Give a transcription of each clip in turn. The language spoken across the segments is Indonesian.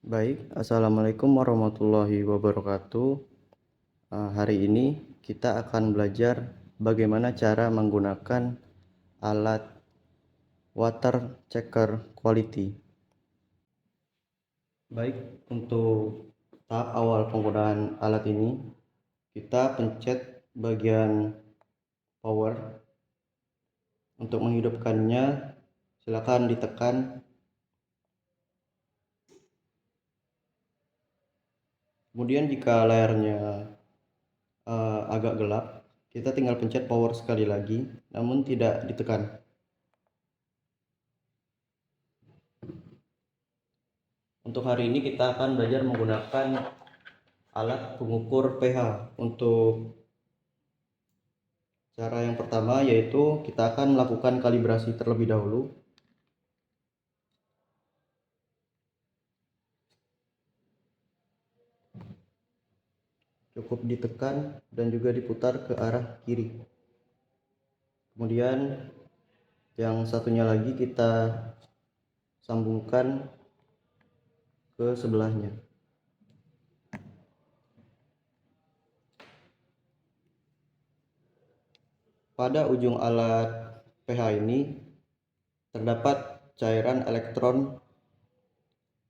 Baik, assalamualaikum warahmatullahi wabarakatuh. Hari ini kita akan belajar bagaimana cara menggunakan alat water checker quality. Baik, untuk tahap awal penggunaan alat ini, kita pencet bagian power. Untuk menghidupkannya, silakan ditekan. Kemudian jika layarnya agak gelap, kita tinggal pencet power sekali lagi, namun tidak ditekan. Untuk hari ini kita akan belajar menggunakan alat pengukur pH. Untuk cara yang pertama yaitu kita akan melakukan kalibrasi terlebih dahulu. Cukup ditekan dan juga diputar ke arah kiri. Kemudian yang satunya lagi kita sambungkan ke sebelahnya. Pada ujung alat pH ini terdapat cairan elektron.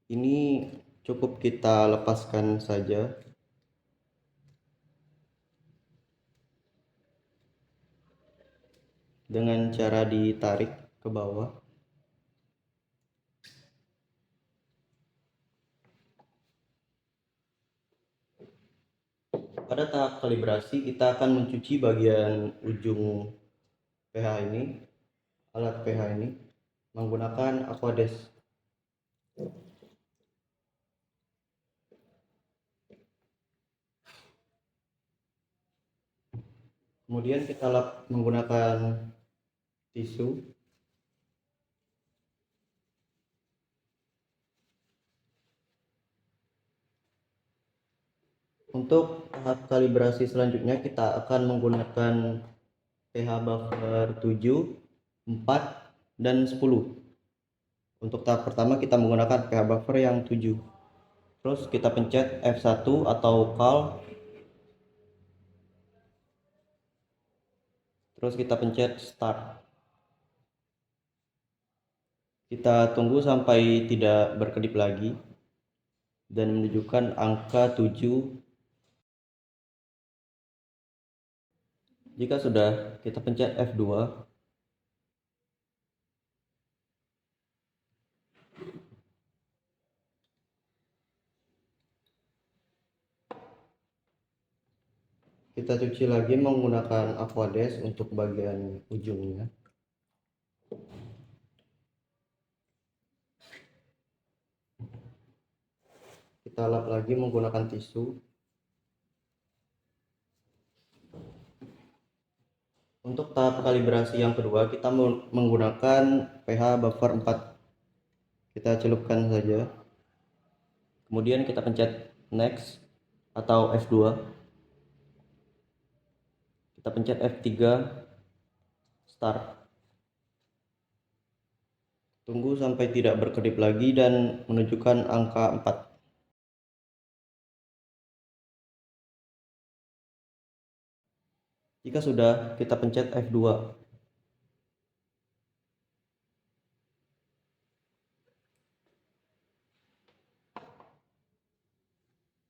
Ini cukup kita lepaskan saja dengan cara ditarik ke bawah. Pada tahap kalibrasi kita akan mencuci bagian ujung pH ini, alat pH ini menggunakan Aquades. Kemudian kita lap menggunakan tisu. Untuk tahap kalibrasi selanjutnya kita akan menggunakan pH buffer 7, 4, dan 10. Untuk tahap pertama kita menggunakan pH buffer yang 7. Terus kita pencet F1 atau cal. Terus kita pencet start. Kita tunggu sampai tidak berkedip lagi dan menunjukkan angka 7. Jika sudah, kita pencet F2. Kita cuci lagi menggunakan Aquades untuk bagian ujungnya. Kita lap lagi menggunakan tisu. Untuk tahap kalibrasi yang kedua, kita menggunakan pH buffer 4. Kita celupkan saja. Kemudian kita pencet next atau F2. Kita pencet F3, start. Tunggu sampai tidak berkedip lagi dan menunjukkan angka 4. Jika sudah, kita pencet F2.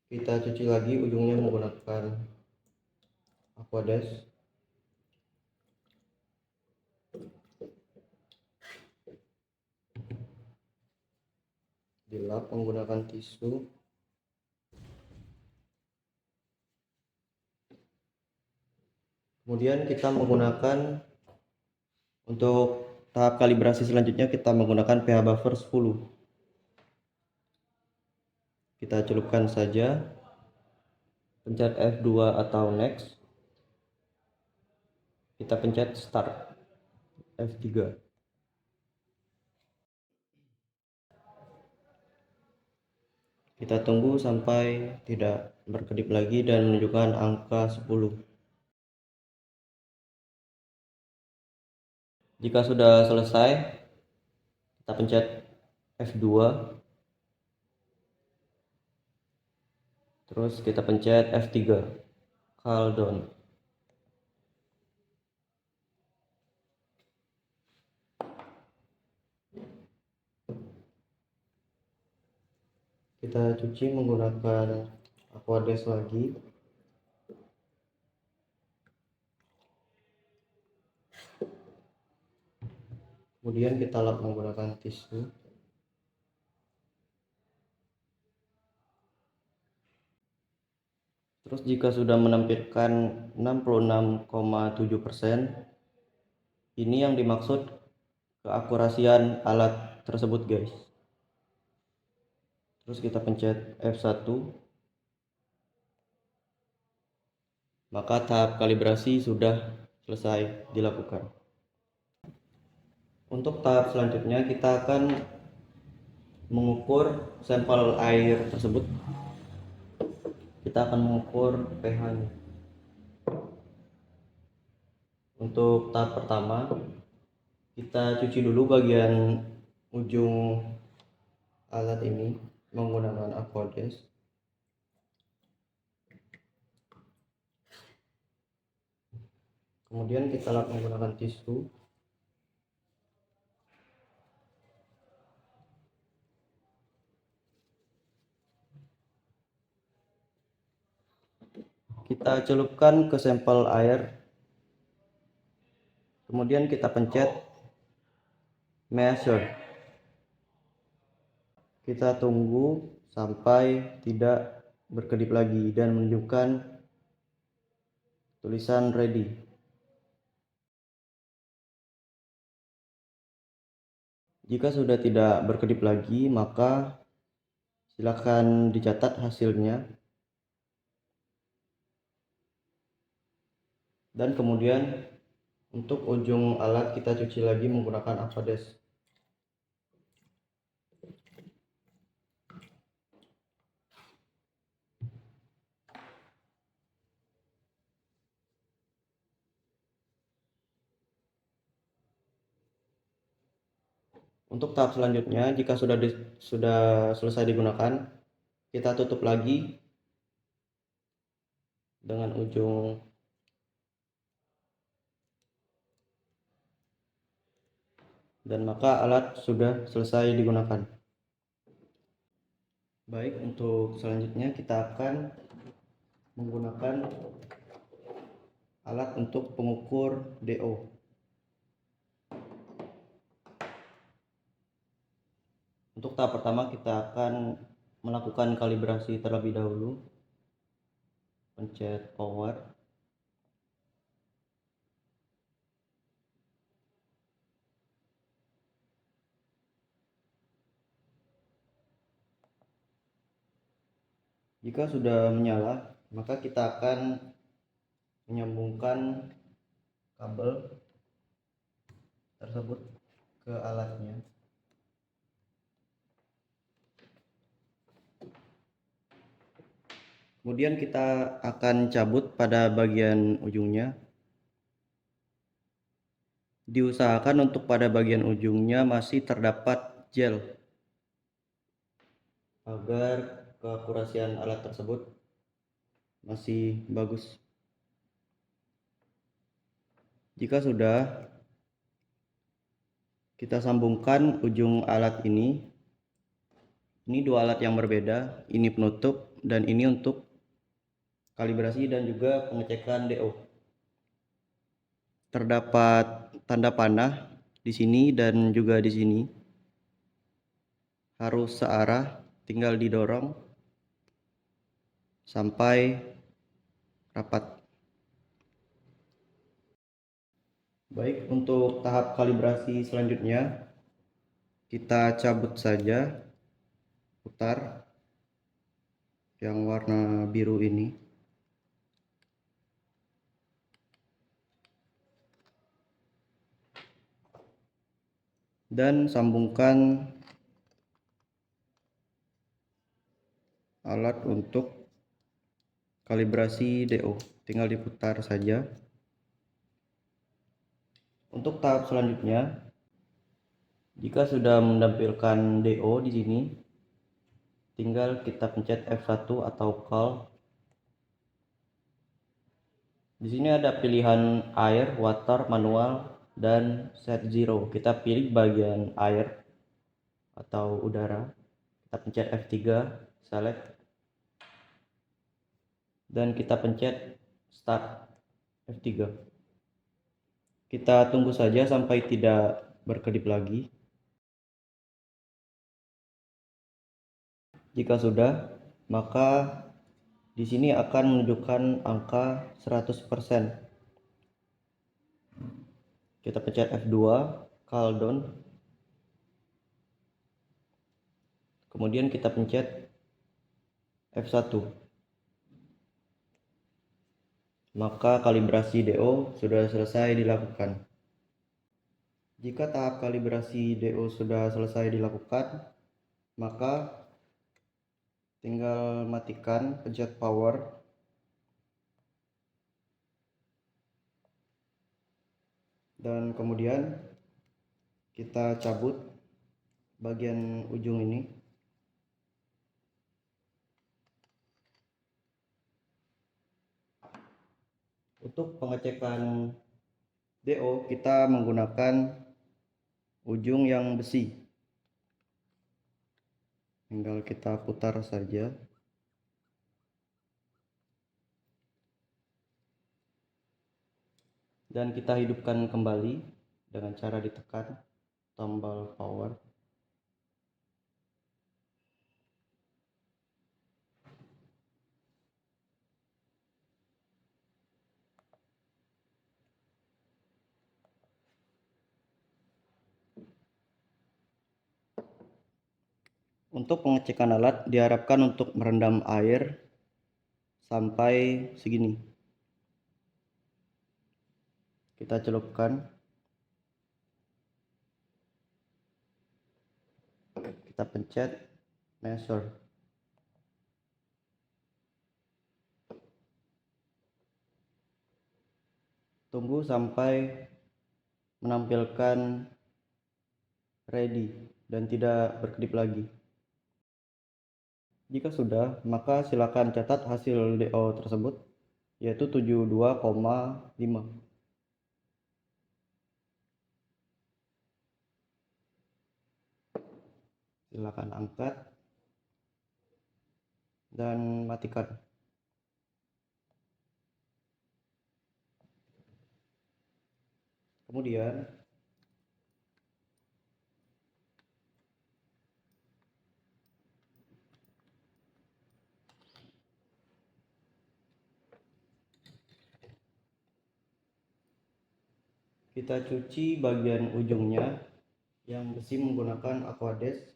Kita cuci lagi ujungnya menggunakan Aquades. Dilap menggunakan tisu. Kemudian kita menggunakan untuk tahap kalibrasi selanjutnya kita menggunakan pH buffer 10. Kita celupkan saja, pencet F2 atau next. Kita pencet start, F3. Kita tunggu sampai tidak berkedip lagi dan menunjukkan angka 10. Jika sudah selesai, kita pencet F2. Terus kita pencet F3, call down. Kita cuci menggunakan Aquades lagi. Kemudian kita lap menggunakan tisu. Terus jika sudah menampilkan 66,7%, ini yang dimaksud keakurasian alat tersebut, guys. Terus kita pencet F1, maka tahap kalibrasi sudah selesai dilakukan. Untuk tahap selanjutnya kita akan mengukur sampel air tersebut. Kita akan mengukur pH-nya. Untuk tahap pertama, kita cuci dulu bagian ujung alat ini menggunakan Aquades. Kemudian kita lap menggunakan tisu. Kita celupkan ke sampel air. Kemudian kita pencet measure. Kita tunggu sampai tidak berkedip lagi dan menunjukkan tulisan ready. Jika sudah tidak berkedip lagi, maka silakan dicatat hasilnya. Dan kemudian untuk ujung alat kita cuci lagi menggunakan Aquades. Untuk tahap selanjutnya, jika sudah selesai digunakan, kita tutup lagi dengan ujung dan maka alat sudah selesai digunakan. Baik, untuk selanjutnya kita akan menggunakan alat untuk pengukur DO. Untuk tahap pertama kita akan melakukan kalibrasi terlebih dahulu. Pencet power. Jika sudah menyala, maka kita akan menyambungkan kabel tersebut ke alatnya. Kemudian kita akan cabut pada bagian ujungnya. Diusahakan untuk pada bagian ujungnya masih terdapat gel agar keakurasian alat tersebut masih bagus. Jika sudah, kita sambungkan ujung alat ini. Ini dua alat yang berbeda, ini penutup dan ini untuk kalibrasi dan juga pengecekan DO. Terdapat tanda panah di sini dan juga di sini. Harus searah, tinggal didorong sampai rapat. Baik, untuk tahap kalibrasi selanjutnya kita cabut saja, putar yang warna biru ini. Dan sambungkan alat untuk kalibrasi DO, tinggal diputar saja. Untuk tahap selanjutnya, jika sudah menampilkan DO di sini, tinggal kita pencet F1 atau call. Di sini ada pilihan air, water, manual, dan set zero. Kita pilih bagian air atau udara. Kita pencet F3, select, dan kita pencet start F3. Kita tunggu saja sampai tidak berkedip lagi. Jika sudah, maka di sini akan menunjukkan angka 100%. Kita pencet F2, call down. Kemudian kita pencet F1. Maka kalibrasi DO sudah selesai dilakukan. Jika tahap kalibrasi DO sudah selesai dilakukan, maka tinggal matikan, pencet power, dan kemudian kita cabut bagian ujung ini. Untuk pengecekan DO kita menggunakan ujung yang besi. Tinggal kita putar saja. Dan kita hidupkan kembali dengan cara ditekan tombol power. Untuk pengecekan alat diharapkan untuk merendam air sampai segini. Kita celupkan. Kita pencet measure. Tunggu sampai menampilkan ready dan tidak berkedip lagi. Jika sudah, maka silakan catat hasil DO tersebut, yaitu 72,5. Silakan angkat dan matikan. Kemudian kita cuci bagian ujungnya yang besi menggunakan Aquades.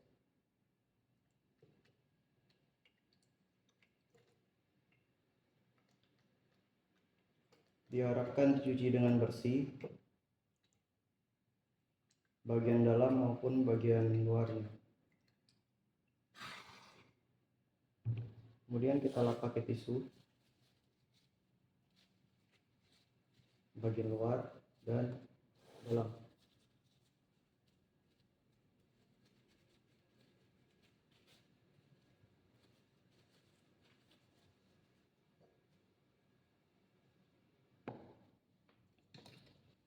Diharapkan dicuci dengan bersih, bagian dalam maupun bagian luarnya. Kemudian kita lap pakai tisu bagian luar dan dalam.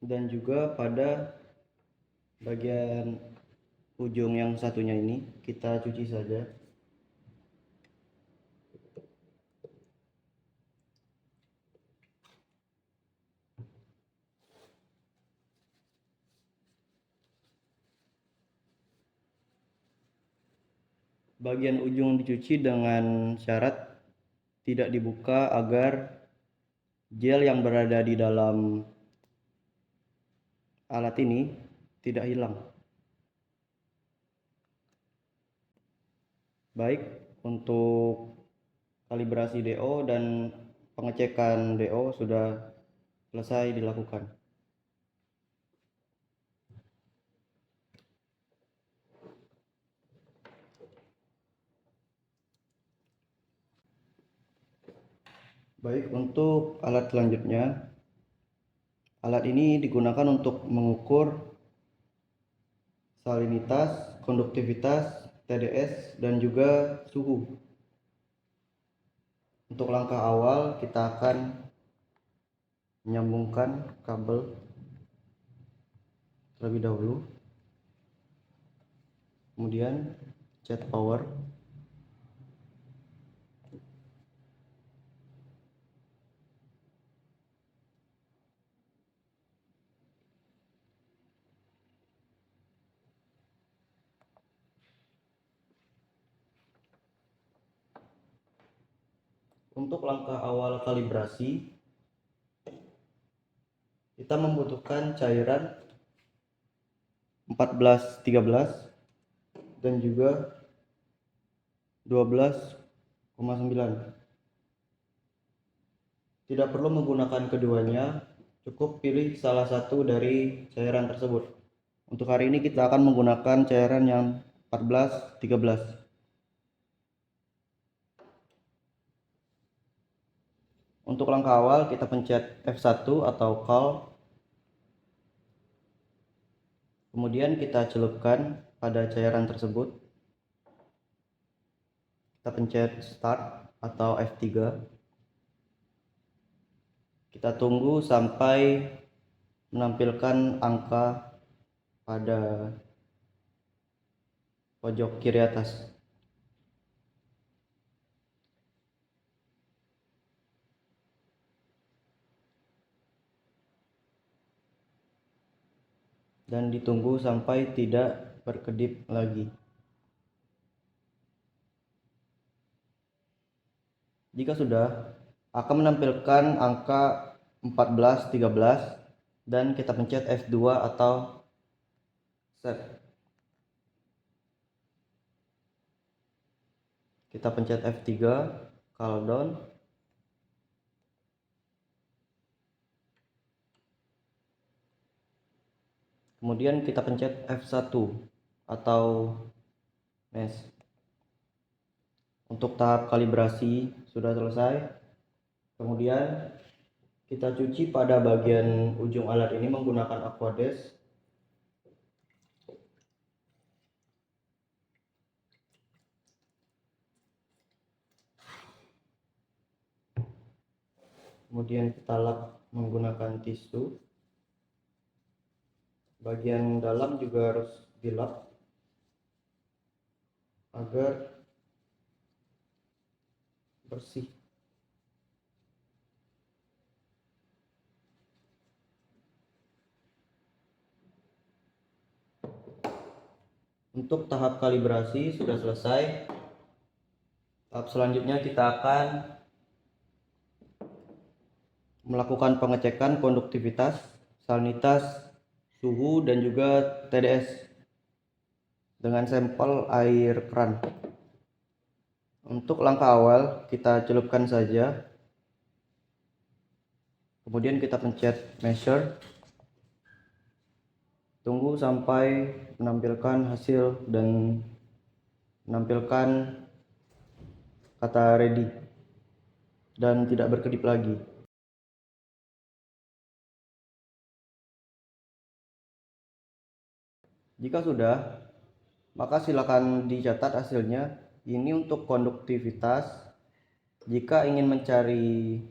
Dan juga pada bagian ujung yang satunya ini kita cuci saja. Bagian ujung dicuci dengan syarat tidak dibuka agar gel yang berada di dalam alat ini tidak hilang. Baik, untuk kalibrasi DO dan pengecekan DO sudah selesai dilakukan. Baik, untuk alat selanjutnya, alat ini digunakan untuk mengukur salinitas, konduktivitas, TDS, dan juga suhu. Untuk langkah awal kita akan menyambungkan kabel terlebih dahulu, kemudian cat power, untuk langkah awal kalibrasi kita membutuhkan cairan 14-13 dan juga 12,9. Tidak perlu menggunakan keduanya, cukup pilih salah satu dari cairan tersebut. Untuk hari ini kita akan menggunakan cairan yang 14-13. Untuk langkah awal kita pencet F1 atau call, kemudian kita celupkan pada cairan tersebut. Kita pencet start atau F3. Kita tunggu sampai menampilkan angka pada pojok kiri atas. Dan ditunggu sampai tidak berkedip lagi. Jika sudah, akan menampilkan angka 14-13 dan kita pencet F2 atau set. Kita pencet F3, call down. Kemudian kita pencet F1 atau mesh. Untuk tahap kalibrasi sudah selesai. Kemudian kita cuci pada bagian ujung alat ini menggunakan Aquades. Kemudian kita lap menggunakan tisu. Bagian dalam juga harus dilap agar bersih. Untuk tahap kalibrasi sudah selesai. Tahap selanjutnya kita akan melakukan pengecekan konduktivitas, salinitas, suhu, dan juga TDS dengan sampel air keran. Untuk langkah awal kita celupkan saja, kemudian kita pencet measure, tunggu sampai menampilkan hasil dan menampilkan kata ready dan tidak berkedip lagi. Jika sudah, maka silakan dicatat hasilnya. Ini untuk konduktivitas. Jika ingin mencari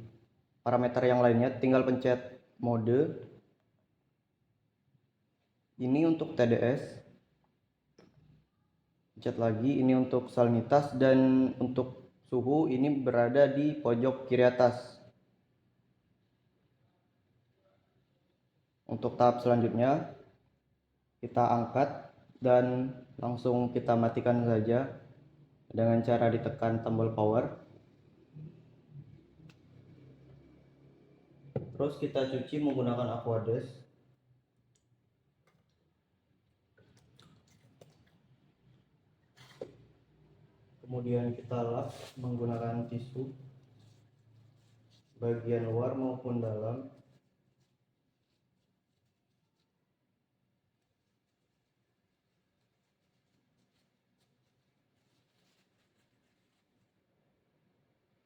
parameter yang lainnya, tinggal pencet mode. Ini untuk TDS. Pencet lagi, ini untuk salinitas, dan untuk suhu ini berada di pojok kiri atas. Untuk tahap selanjutnya kita angkat dan langsung kita matikan saja dengan cara ditekan tombol power. Terus kita cuci menggunakan Aquades. Kemudian kita lap menggunakan tisu bagian luar maupun dalam.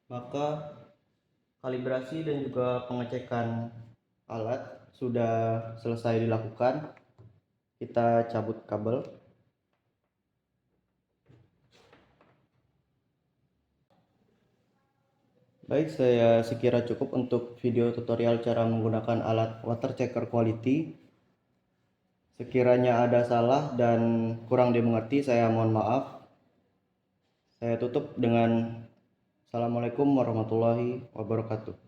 Maka kalibrasi dan juga pengecekan alat sudah selesai dilakukan. Kita cabut kabel. Baik, saya sekira cukup untuk video tutorial cara menggunakan alat water checker quality. Sekiranya ada salah dan kurang dimengerti, saya mohon maaf. Saya tutup dengan Assalamualaikum warahmatullahi wabarakatuh.